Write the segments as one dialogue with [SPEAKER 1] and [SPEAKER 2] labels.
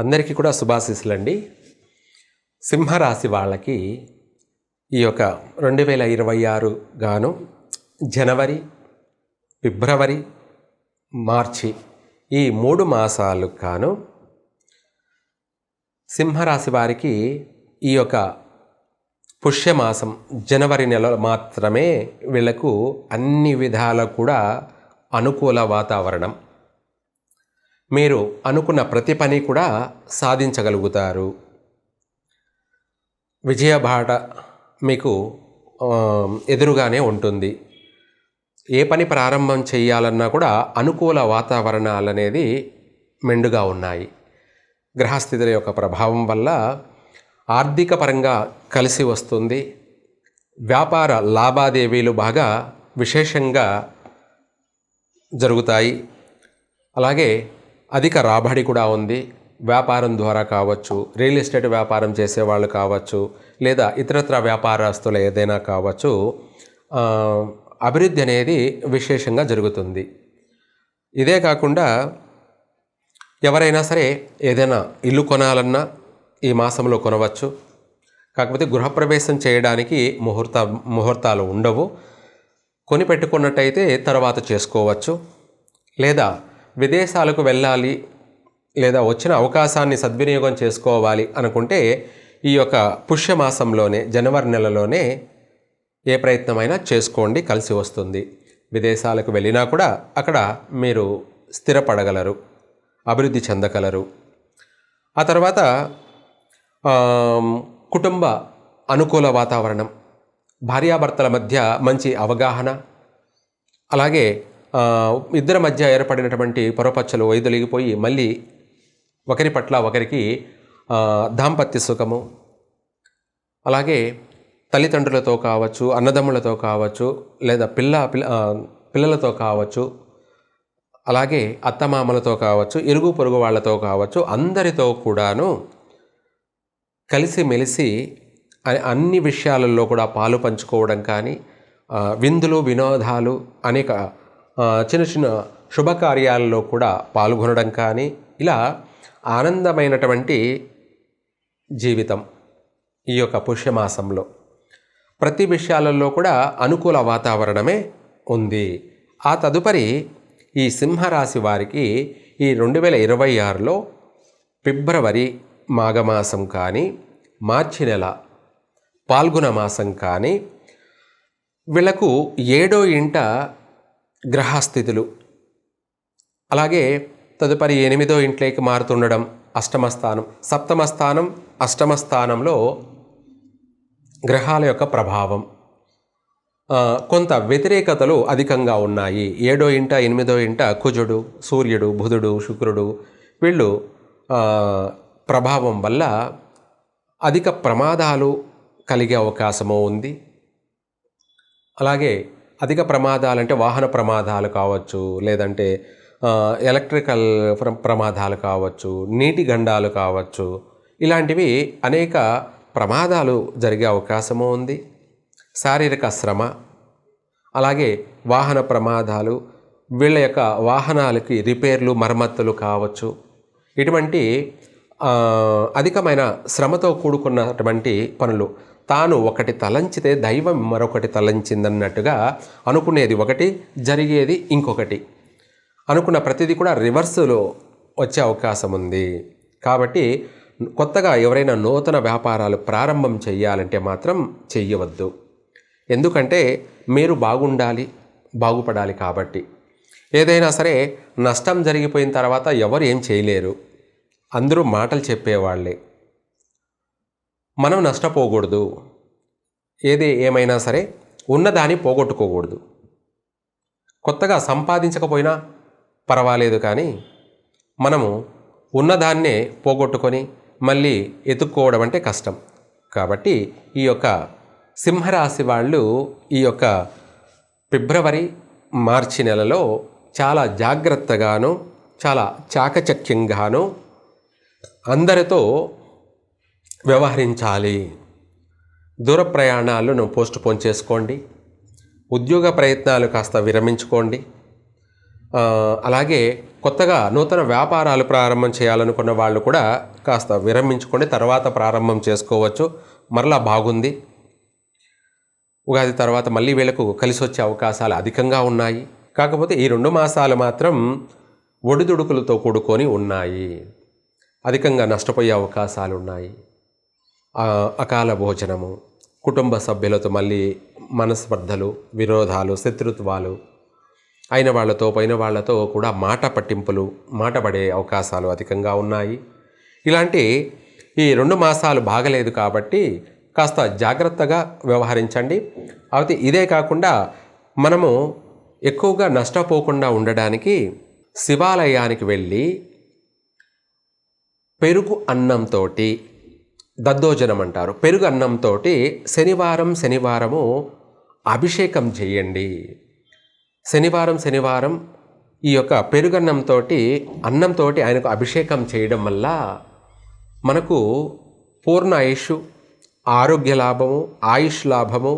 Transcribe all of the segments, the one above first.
[SPEAKER 1] అందరికీ కూడా శుభాశీస్సులండి. సింహరాశి వాళ్ళకి ఈ యొక్క 2026 గాను జనవరి, ఫిబ్రవరి, మార్చి ఈ 3 మాసాలు గాను సింహరాశి వారికి ఈ యొక్క పుష్యమాసం జనవరి నెల మాత్రమే వీళ్లకు అన్ని విధాల కూడా అనుకూల వాతావరణం. మీరు అనుకున్న ప్రతి పని కూడా సాధించగలుగుతారు. విజయబాట మీకు ఎదురుగానే ఉంటుంది. ఏ పని ప్రారంభం చేయాలన్నా కూడా అనుకూల వాతావరణాలు అనేది మెండుగా ఉన్నాయి. గ్రహస్థితుల యొక్క ప్రభావం వల్ల ఆర్థిక పరంగా కలిసి వస్తుంది. వ్యాపార లావాదేవీలు బాగా విశేషంగా జరుగుతాయి. అలాగే అధిక రాబడి కూడా ఉంది. వ్యాపారం ద్వారా కావచ్చు, రియల్ ఎస్టేట్ వ్యాపారం చేసేవాళ్ళు కావచ్చు, లేదా ఇతరత్ర వ్యాపారస్తులు ఏదైనా కావచ్చు, అభివృద్ధి అనేది విశేషంగా జరుగుతుంది. ఇదే కాకుండా ఎవరైనా సరే ఏదైనా ఇల్లు కొనాలన్నా ఈ మాసంలో కొనవచ్చు. కాకపోతే గృహప్రవేశం చేయడానికి ముహూర్తాలు ఉండవు. కొని పెట్టుకున్నట్టయితే తర్వాత చేసుకోవచ్చు. లేదా విదేశాలకు వెళ్ళాలి, లేదా వచ్చిన అవకాశాన్ని సద్వినియోగం చేసుకోవాలి అనుకుంటే ఈ యొక్క పుష్యమాసంలోనే జనవరి నెలలోనే ఏ ప్రయత్నమైనా చేసుకోండి, కలిసి వస్తుంది. విదేశాలకు వెళ్ళినా కూడా అక్కడ మీరు స్థిరపడగలరు, అభివృద్ధి చెందగలరు. ఆ తర్వాత కుటుంబ అనుకూల వాతావరణం, భార్యాభర్తల మధ్య మంచి అవగాహన, అలాగే ఇద్దరి మధ్య ఏర్పడినటువంటి పొరపచ్చలు వైదొలిగిపోయి మళ్ళీ ఒకరి పట్ల ఒకరికి దాంపత్య సుఖము, అలాగే తల్లిదండ్రులతో కావచ్చు, అన్నదమ్ములతో కావచ్చు, లేదా పిల్లలతో కావచ్చు, అలాగే అత్తమామలతో కావచ్చు, ఇరుగు పొరుగు వాళ్ళతో కావచ్చు, అందరితో కూడాను కలిసిమెలిసి అన్ని విషయాలలో కూడా పాలు పంచుకోవడం కానీ, విందులు వినోదాలు, అనేక చిన్న చిన్న శుభకార్యాలలో కూడా పాల్గొనడం కానీ, ఇలా ఆనందమైనటువంటి జీవితం ఈ యొక్క పుష్యమాసంలో ప్రతి విషయాలలో కూడా అనుకూల వాతావరణమే ఉంది. ఆ తదుపరి ఈ సింహరాశి వారికి ఈ 2026లో ఫిబ్రవరి మాఘమాసం కానీ, మార్చి నెల పాల్గొన మాసం కానీ వీళ్లకు 7వ ఇంట గ్రహస్థితులు, అలాగే తదుపరి 8వ ఇంట్లోకి మారుతుండడం, అష్టమ స్థానం, సప్తమ స్థానం, అష్టమ స్థానంలో గ్రహాల యొక్క ప్రభావం, కొంత వ్యతిరేకతలు అధికంగా ఉన్నాయి. 7వ ఇంట 8వ ఇంట కుజుడు, సూర్యుడు, బుధుడు, శుక్రుడు వీళ్ళు ప్రభావం వల్ల అధిక ప్రమాదాలు కలిగే అవకాశము ఉంది. అలాగే అధిక ప్రమాదాలంటే వాహన ప్రమాదాలు కావచ్చు, లేదంటే ఎలక్ట్రికల్ ప్రమాదాలు కావచ్చు, నీటి గండాలు కావచ్చు, ఇలాంటివి అనేక ప్రమాదాలు జరిగే అవకాశము ఉంది. శారీరక శ్రమ, అలాగే వాహన ప్రమాదాలు, వీళ్ళ యొక్క వాహనాలకి రిపేర్లు మరమ్మతులు కావచ్చు. ఇటువంటి అధికమైన శ్రమతో కూడుకున్నటువంటి పనులు, తాను ఒకటి తలంచితే దైవం మరొకటి తలంచిందన్నట్టుగా అనుకునేది ఒకటి, జరిగేది ఇంకొకటి, అనుకున్న ప్రతిదీ కూడా రివర్స్లో వచ్చే అవకాశం ఉంది. కాబట్టి కొత్తగా ఎవరైనా నూతన వ్యాపారాలు ప్రారంభం చేయాలంటే మాత్రం చెయ్యవద్దు. ఎందుకంటే మీరు బాగుండాలి, బాగుపడాలి. కాబట్టి ఏదైనా సరే నష్టం జరిగిపోయిన తర్వాత ఎవరు ఏం చేయలేరు, అందరూ మాటలు చెప్పేవాళ్ళే. మనం నష్టపోకూడదు. ఏమైనా సరే ఉన్నదాన్ని పోగొట్టుకోకూడదు. కొత్తగా సంపాదించకపోయినా పర్వాలేదు, కానీ మనము ఉన్నదాన్నే పోగొట్టుకొని మళ్ళీ ఎత్తుక్కోవడం అంటే కష్టం. కాబట్టి ఈ యొక్క సింహరాశి వాళ్ళు ఈ యొక్క ఫిబ్రవరి, మార్చి నెలలో చాలా జాగ్రత్తగాను, చాలా చాకచక్యంగాను అందరితో వ్యవహరించాలి. దూర ప్రయాణాలను పోస్ట్పోన్ చేసుకోండి. ఉద్యోగ ప్రయత్నాలు కాస్త విరమించుకోండి. అలాగే కొత్తగా నూతన వ్యాపారాలు ప్రారంభం చేయాలనుకున్న వాళ్ళు కూడా కాస్త విరమించుకొని తర్వాత ప్రారంభం చేసుకోవచ్చు. మరలా బాగుంది. ఉగాది తర్వాత మళ్ళీ వీళ్ళకు కలిసి వచ్చే అవకాశాలు అధికంగా ఉన్నాయి. కాకపోతే ఈ 2 మాసాలు మాత్రం ఒడిదుడుకులతో కూడుకొని ఉన్నాయి. అధికంగా నష్టపోయే అవకాశాలు ఉన్నాయి. అకాల భోజనము, కుటుంబ సభ్యులతో మళ్ళీ మనస్పర్ధలు, విరోధాలు, శత్రుత్వాలు, అయిన వాళ్ళతో పోయిన వాళ్ళతో కూడా మాట పట్టింపులు, మాట పడే అవకాశాలు అధికంగా ఉన్నాయి. ఇలాంటి ఈ 2 మాసాలు బాగలేదు కాబట్టి కాస్త జాగ్రత్తగా వ్యవహరించండి. అయితే ఇదే కాకుండా మనము ఎక్కువగా నష్టపోకుండా ఉండడానికి శివాలయానికి వెళ్ళి పెరుగు అన్నంతో, దద్దోజనం అంటారు, పెరుగు అన్నంతో శనివారము అభిషేకం చేయండి. శనివారం ఈ యొక్క పెరుగన్నంతో, అన్నంతో ఆయనకు అభిషేకం చేయడం వల్ల మనకు పూర్ణ ఆయుష్, ఆరోగ్య లాభము, ఆయుష్ లాభము,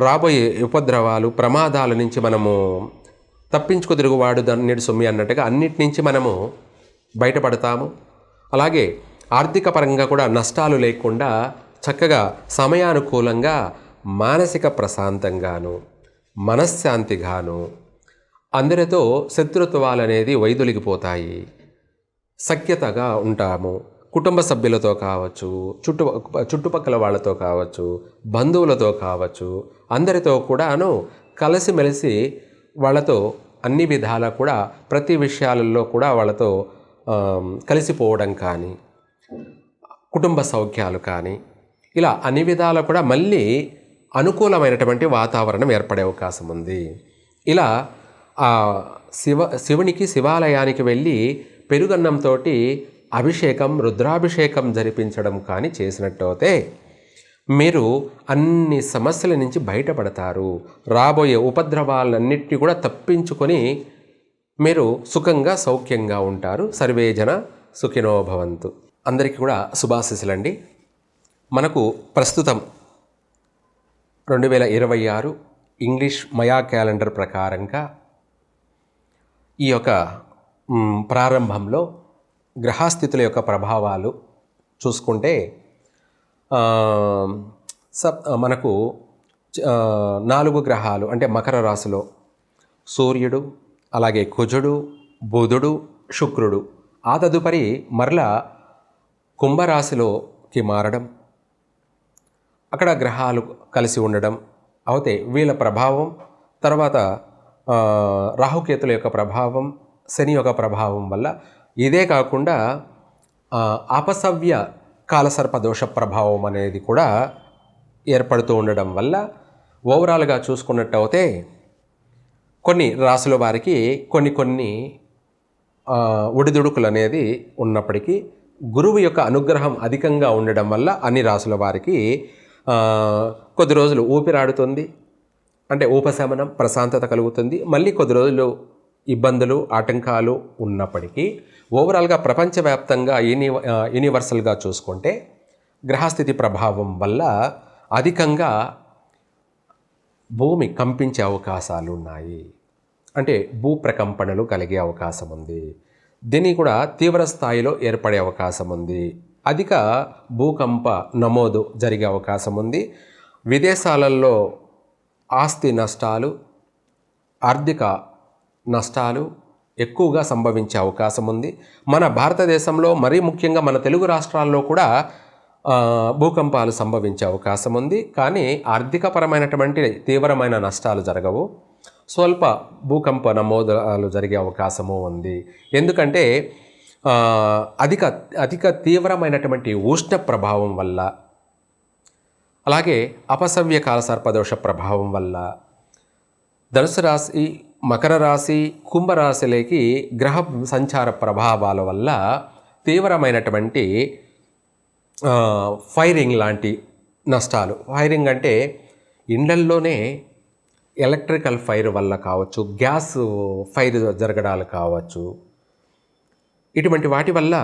[SPEAKER 1] రాబోయే ఉపద్రవాలు, ప్రమాదాల నుంచి మనము తప్పించుకు తిరుగువాడు దన్నుడి సొమ్మి అన్నట్టుగా అన్నిటి నుంచి మనము బయటపడతాము. అలాగే ఆర్థిక పరంగా కూడా నష్టాలు లేకుండా చక్కగా సమయానుకూలంగా మానసిక ప్రశాంతంగాను, మనశ్శాంతిగాను, అందరితో శత్రుత్వాలు అనేది వైదొలిగిపోతాయి. సఖ్యతగా ఉంటాము. కుటుంబ సభ్యులతో కావచ్చు, చుట్టుపక్కల వాళ్ళతో కావచ్చు, బంధువులతో కావచ్చు, అందరితో కూడాను కలిసిమెలిసి వాళ్ళతో అన్ని విధాలా కూడా ప్రతి విషయాలలో కూడా వాళ్ళతో కలిసిపోవడం కానీ, కుటుంబ సౌఖ్యాలు కానీ, ఇలా అన్ని విధాలా కూడా మళ్ళీ అనుకూలమైనటువంటి వాతావరణం ఏర్పడే అవకాశం ఉంది. ఇలా శివునికి శివాలయానికి వెళ్ళి పెరుగన్నంతో అభిషేకం, రుద్రాభిషేకం జరిపించడం కానీ చేసినట్టయితే మీరు అన్ని సమస్యల నుంచి బయటపడతారు. రాబోయే ఉపద్రవాలన్నిటినీ కూడా తప్పించుకొని మీరు సుఖంగా సౌఖ్యంగా ఉంటారు. సర్వే జన సుఖినో భవంతు. అందరికీ కూడా శుభాశీస్సులండి. మనకు ప్రస్తుతం 2026 ఇంగ్లీష్ మయా క్యాలెండర్ ప్రకారంగా ఈ యొక్క ప్రారంభంలో గ్రహస్థితుల యొక్క ప్రభావాలు చూసుకుంటే మనకు 4 గ్రహాలు అంటే మకర రాశిలో సూర్యుడు, అలాగే కుజుడు, బుధుడు, శుక్రుడు, ఆ తదుపరి మరలా కుంభరాశిలోకి మారడం, అక్కడ గ్రహాలు కలిసి ఉండడం అవుతే వీళ్ళ ప్రభావం, తర్వాత రాహుకేతుల యొక్క ప్రభావం, శని యొక్క ప్రభావం వల్ల, ఇదే కాకుండా అపసవ్య కాలసర్ప దోష ప్రభావం అనేది కూడా ఏర్పడుతూ ఉండడం వల్ల ఓవరాల్గా చూసుకున్నట్టయితే కొన్ని రాశుల వారికి కొన్ని ఒడిదుడుకులు అనేది ఉన్నప్పటికీ గురువు యొక్క అనుగ్రహం అధికంగా ఉండడం వల్ల అన్ని రాశుల వారికి కొద్ది రోజులు ఊపిరాడుతుంది, అంటే ఉపశమనం, ప్రశాంతత కలుగుతుంది. మళ్ళీ కొద్ది రోజులు ఇబ్బందులు, ఆటంకాలు ఉన్నప్పటికీ ఓవరాల్గా ప్రపంచవ్యాప్తంగా యూనివర్సల్గా చూసుకుంటే గ్రహస్థితి ప్రభావం వల్ల అధికంగా భూమి కంపించే అవకాశాలు ఉన్నాయి. అంటే భూప్రకంపనలు కలిగే అవకాశం ఉంది. దీన్ని కూడా తీవ్ర స్థాయిలో ఏర్పడే అవకాశం ఉంది. అధిక భూకంప నమోదు జరిగే అవకాశం ఉంది. విదేశాలలో ఆస్తి నష్టాలు, ఆర్థిక నష్టాలు ఎక్కువగా సంభవించే అవకాశం ఉంది. మన భారతదేశంలో మరీ ముఖ్యంగా మన తెలుగు రాష్ట్రాల్లో కూడా భూకంపాలు సంభవించే అవకాశం ఉంది. కానీ ఆర్థికపరమైనటువంటి తీవ్రమైన నష్టాలు జరగవు. స్వల్ప భూకంప నమోదాలు జరిగే అవకాశము ఉంది. ఎందుకంటే అధిక తీవ్రమైనటువంటి ఉష్ణ ప్రభావం వల్ల, అలాగే అపసవ్య కాలసర్పదోష ప్రభావం వల్ల ధనుసు రాశి, మకర రాశి, కుంభరాశిలోకి గ్రహ సంచార ప్రభావాల వల్ల తీవ్రమైనటువంటి ఫైరింగ్ లాంటి నష్టాలు. ఫైరింగ్ అంటే ఇండ్లల్లోనే ఎలక్ట్రికల్ ఫైర్ వల్ల కావచ్చు, గ్యాస్ ఫైర్ జరగడాలు కావచ్చు, ఇటువంటి వాటి వల్ల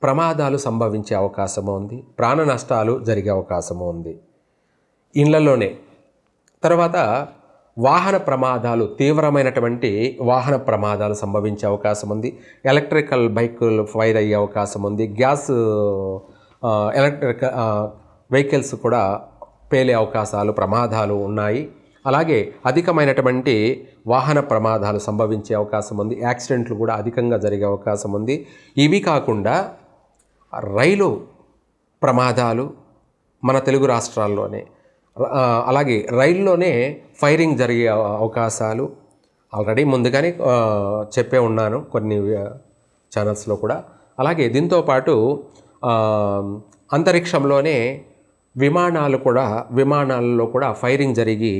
[SPEAKER 1] ప్రమాదాలు సంభవించే అవకాశము ఉంది. ప్రాణ నష్టాలు జరిగే అవకాశము ఉంది ఇండ్లలోనే. తర్వాత వాహన ప్రమాదాలు, తీవ్రమైనటువంటి వాహన ప్రమాదాలు సంభవించే అవకాశం ఉంది. ఎలక్ట్రికల్ బైకులు ఫైర్ అయ్యే అవకాశం ఉంది. గ్యాస్ ఎలక్ట్రిక్ వెహికల్స్ కూడా పేలే అవకాశాలు, ప్రమాదాలు ఉన్నాయి. అలాగే అధికమైనటువంటి వాహన ప్రమాదాలు సంభవించే అవకాశం ఉంది. యాక్సిడెంట్లు కూడా అధికంగా జరిగే అవకాశం ఉంది. ఇవి కాకుండా రైలు ప్రమాదాలు మన తెలుగు రాష్ట్రాల్లోనే, అలాగే రైల్లోనే ఫైరింగ్ జరిగే అవకాశాలు ఆల్రెడీ ముందుగానే చెప్పే ఉన్నాను కొన్ని ఛానల్స్లో కూడా. అలాగే దీంతోపాటు అంతరిక్షంలోనే విమానాలలో కూడా ఫైరింగ్ జరిగి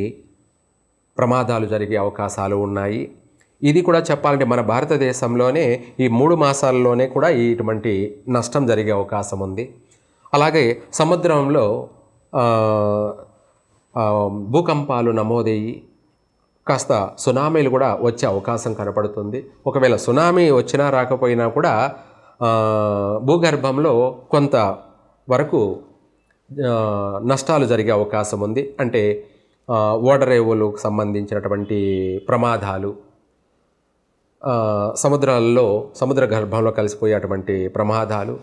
[SPEAKER 1] ప్రమాదాలు జరిగే అవకాశాలు ఉన్నాయి. ఇది కూడా చెప్పాలంటే మన భారతదేశంలోనే ఈ 3 మాసాల్లోనే కూడా ఇటువంటి నష్టం జరిగే అవకాశం ఉంది. అలాగే సముద్రంలో భూకంపాలు నమోదయ్యి కాస్త సునామీలు కూడా వచ్చే అవకాశం కనపడుతుంది. ఒకవేళ సునామీ వచ్చినా రాకపోయినా కూడా భూగర్భంలో కొంత వరకు నష్టాలు జరిగే అవకాశం ఉంది. అంటే ఓడరేవులకు సంబంధించినటువంటి ప్రమాదాలు, సముద్ర గర్భంలో కలిసిపోయేటువంటి ప్రమాదాలు,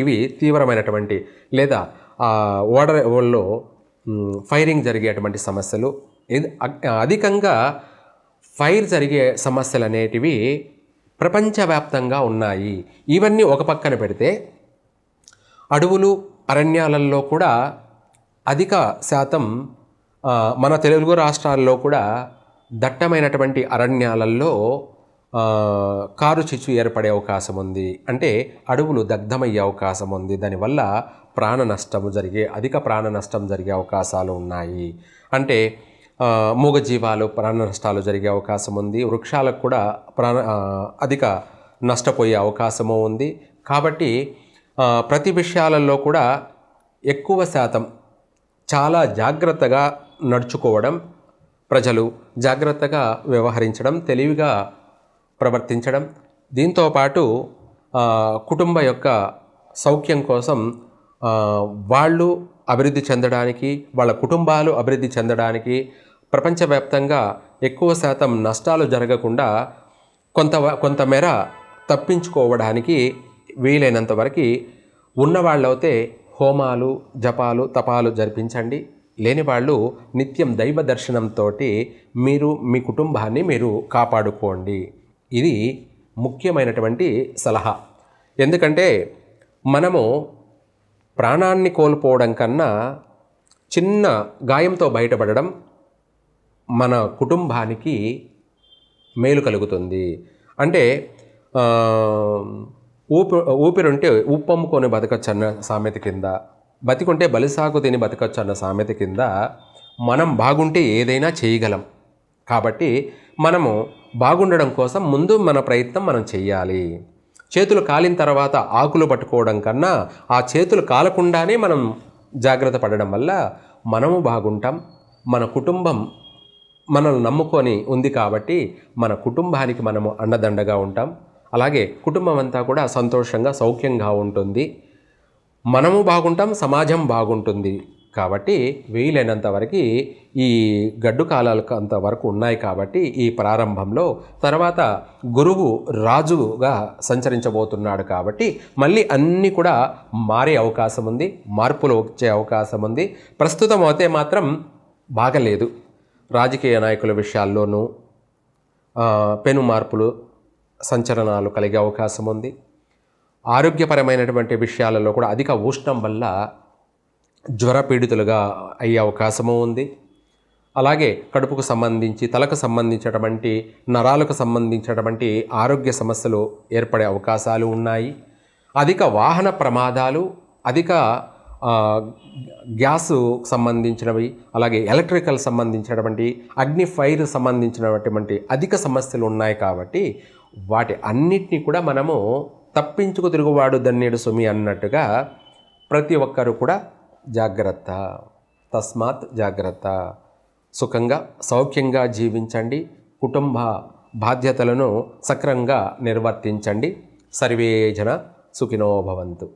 [SPEAKER 1] ఇవి తీవ్రమైనటువంటి, లేదా ఓడరేవుల్లో ఫైరింగ్ జరిగేటువంటి సమస్యలు, అధికంగా ఫైర్ జరిగే సమస్యలు అనేటివి ప్రపంచవ్యాప్తంగా ఉన్నాయి. ఇవన్నీ ఒక పక్కన పెడితే అడవులు, అరణ్యాలలో కూడా అధిక శాతం మన తెలుగు రాష్ట్రాల్లో కూడా దట్టమైనటువంటి అరణ్యాలలో కారు చిచ్చు ఏర్పడే అవకాశం ఉంది. అంటే అడవులు దగ్ధమయ్యే అవకాశం ఉంది. దానివల్ల అధిక ప్రాణ నష్టం జరిగే అవకాశాలు ఉన్నాయి. అంటే మూగజీవాలు ప్రాణ నష్టాలు జరిగే అవకాశం ఉంది. వృక్షాలకు కూడా అధిక నష్టపోయే అవకాశము ఉంది. కాబట్టి ప్రతి విషయాలలో కూడా ఎక్కువ శాతం చాలా జాగ్రత్తగా నడుచుకోవడం, ప్రజలు జాగ్రత్తగా వ్యవహరించడం, తెలివిగా ప్రవర్తించడం, దీంతోపాటు కుటుంబ యొక్క సౌఖ్యం కోసం వాళ్ళు అభివృద్ధి చెందడానికి, వాళ్ళ కుటుంబాలు అభివృద్ధి చెందడానికి, ప్రపంచవ్యాప్తంగా ఎక్కువ శాతం నష్టాలు జరగకుండా కొంతమేర తప్పించుకోవడానికి వీలైనంత వరకు ఉన్నవాళ్ళైతే హోమాలు, జపాలు, తపాలు జరిపించండి. లేని వాళ్ళు నిత్యం దైవ దర్శనంతో మీరు మీ కుటుంబాన్ని మీరు కాపాడుకోండి. ఇది ముఖ్యమైనటువంటి సలహా. ఎందుకంటే మనము ప్రాణాన్ని కోల్పోవడం కన్నా చిన్న గాయంతో బయటపడడం మన కుటుంబానికి మేలు కలుగుతుంది. అంటే ఊపిరుంటే ఉప్పమ్ముకొని బతకచ్చు అన్న సామెత కింద, బతికుంటే బలిసాకు తిని బతకచ్చు అన్న సామెత కింద మనం బాగుంటే ఏదైనా చేయగలం. కాబట్టి మనము బాగుండడం కోసం ముందు మన ప్రయత్నం మనం చెయ్యాలి. చేతులు కాలిన తర్వాత ఆకులు పట్టుకోవడం కన్నా ఆ చేతులు కాలకుండానే మనం జాగ్రత్త పడడం వల్ల మనము బాగుంటాం. మన కుటుంబం మనల్ని నమ్ముకొని ఉంది కాబట్టి మన కుటుంబానికి మనము అండదండగా ఉంటాం. అలాగే కుటుంబం అంతా కూడా సంతోషంగా, సౌఖ్యంగా ఉంటుంది. మనము బాగుంటాం, సమాజం బాగుంటుంది. కాబట్టి వీలైనంత వరకు ఈ గడ్డు కాలాలకు అంతవరకు ఉన్నాయి. కాబట్టి ఈ ప్రారంభంలో తర్వాత గురువు రాజుగా సంచరించబోతున్నాడు. కాబట్టి మళ్ళీ అన్నీ కూడా మారే అవకాశం ఉంది, మార్పులు వచ్చే అవకాశం ఉంది. ప్రస్తుతం అయితే మాత్రం బాగలేదు. రాజకీయ నాయకుల విషయాల్లోనూ పెను మార్పులు, సంచలనాలు కలిగే అవకాశం ఉంది. ఆరోగ్యపరమైనటువంటి విషయాలలో కూడా అధిక ఉష్ణం వల్ల జ్వరపీడితులుగా అయ్యే అవకాశము ఉంది. అలాగే కడుపుకు సంబంధించి, తలకు సంబంధించినటువంటి, నరాలకు సంబంధించినటువంటి ఆరోగ్య సమస్యలు ఏర్పడే అవకాశాలు ఉన్నాయి. అధిక వాహన ప్రమాదాలు, అధిక గ్యాసు సంబంధించినవి, అలాగే ఎలక్ట్రికల్ సంబంధించినటువంటి, అగ్ని ఫైర్ సంబంధించినటువంటి అధిక సమస్యలు ఉన్నాయి. కాబట్టి వాటి అన్నిటినీ కూడా మనము తప్పించుకు తిరుగువాడు దన్నేడు సుమి అన్నట్టుగా ప్రతి ఒక్కరు కూడా జాగ్రత్త, తస్మాత్ జాగ్రత్త. సుఖంగా, సౌఖ్యంగా జీవించండి. కుటుంబ బాధ్యతలను సక్రమంగా నిర్వర్తించండి. సర్వే జన సుఖినో భవంతు.